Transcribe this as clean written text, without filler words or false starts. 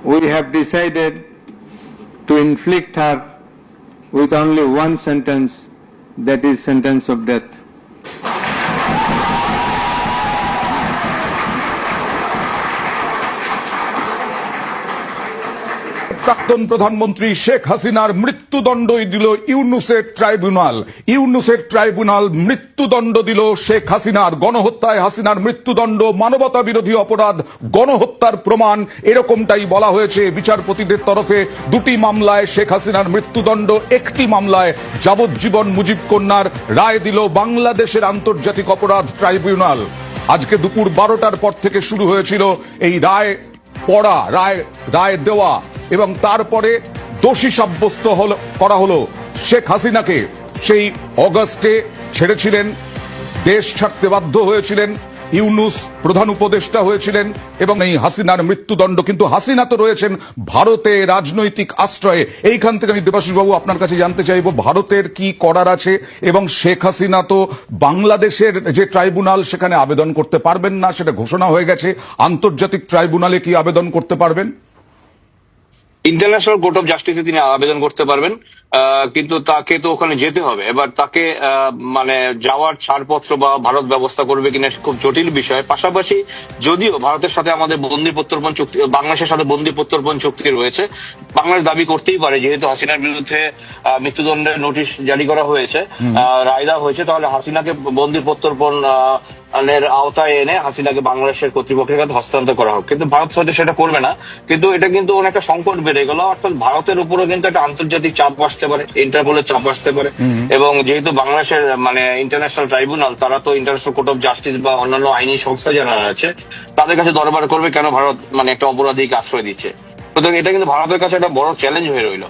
we have decided to inflict her with only one sentence, that is sentence of death. প্রাক্তন প্রধানমন্ত্রী শেখ হাসিনার মৃত্যুদণ্ডই দিল ইউনুসের ট্রাইব্যুনাল। ইউনুসের ট্রাইব্যুনাল মৃত্যুদণ্ড দিল শেখ হাসিনার। গণহত্যায় হাসিনার মৃত্যুদণ্ড মানবতা বিরোধী অপরাধ, গণহত্যার প্রমাণ, এরকমটাই বলা হয়েছে বিচারপতিদের তরফে। দুটি মামলায় শেখ হাসিনার মৃত্যুদণ্ড, একটি মামলায় যাবজ্জীবন মুজিব কন্যার রায় দিল বাংলাদেশের আন্তর্জাতিক অপরাধ ট্রাইব্যুনাল। আজকে দুপুর 12টার পর থেকে শুরু হয়েছিল এই রায় পড়া, রায় দেওয়া, এবং তারপরে দোষী সাব্যস্ত করা হলো শেখ হাসিনাকে। সেই অগস্টে ছেড়েছিলেন, দেশ ছাড়তে বাধ্য হয়েছিলেন, ইউনুস প্রধান উপদেষ্টা হয়েছিলেন, এবং এই হাসিনার মৃত্যুদণ্ড। কিন্তু হাসিনা তো রয়েছেন ভারতে রাজনৈতিক আশ্রয়ে। এইখান থেকে আমি দেবাশিস বাবু আপনার কাছে জানতে চাইব, ভারতের কি করার আছে? এবং শেখ হাসিনা তো বাংলাদেশের যে ট্রাইব্যুনাল সেখানে আবেদন করতে পারবেন না, সেটা ঘোষণা হয়ে গেছে। আন্তর্জাতিক ট্রাইব্যুনালে কি আবেদন করতে পারবেন? ইন্টারন্যাশনাল কোর্ট অফ জাস্টিসে তিনি আবেদন করতে পারবেন, কিন্তু তাকে তো ওখানে যেতে হবে। এবার তাকে মানে যাওয়ার ছাড়পত্র বা ভারত ব্যবস্থা করবে কিনা খুব জটিল বিষয়। পাশাপাশি যদিও ভারতের সাথে আমাদের বন্দি প্রত্যর্পণ চুক্তি, বাংলাদেশের সাথে বন্দি প্রত্যর্পণ চুক্তি রয়েছে, বাংলাদেশ দাবি করতেই পারে যেহেতু হাসিনার বিরুদ্ধে মৃত্যুদণ্ডের নোটিশ জারি করা হয়েছে, রায় দেওয়া হয়েছে, তাহলে হাসিনাকে বন্দি প্রত্যর্পণ এর আওতায় এনে হাসিনাকে বাংলাদেশের কর্তৃপক্ষের কাছে হস্তান্তর করা হোক। কিন্তু ভারত হয়তো সেটা করবে না। কিন্তু এটা কিন্তু অনেকটা সংকট বেড়ে গেল, অর্থাৎ ভারতের উপরও কিন্তু একটা আন্তর্জাতিক চাপ আসতে পারে, ইন্টারপোলের চাপ আসতে পারে। এবং যেহেতু বাংলাদেশের মানে ইন্টারন্যাশনাল ট্রাইব্যুনাল, তারা তো ইন্টারন্যাশনাল কোর্ট অফ জাস্টিস বা অন্যান্য আইনি সংস্থা যারা আছে তাদের কাছে দরবার করবে কেন ভারত মানে একটা অপরাধীকে আশ্রয় দিচ্ছে। সুতরাং এটা কিন্তু ভারতের কাছে একটা বড় চ্যালেঞ্জ হয়ে রইল।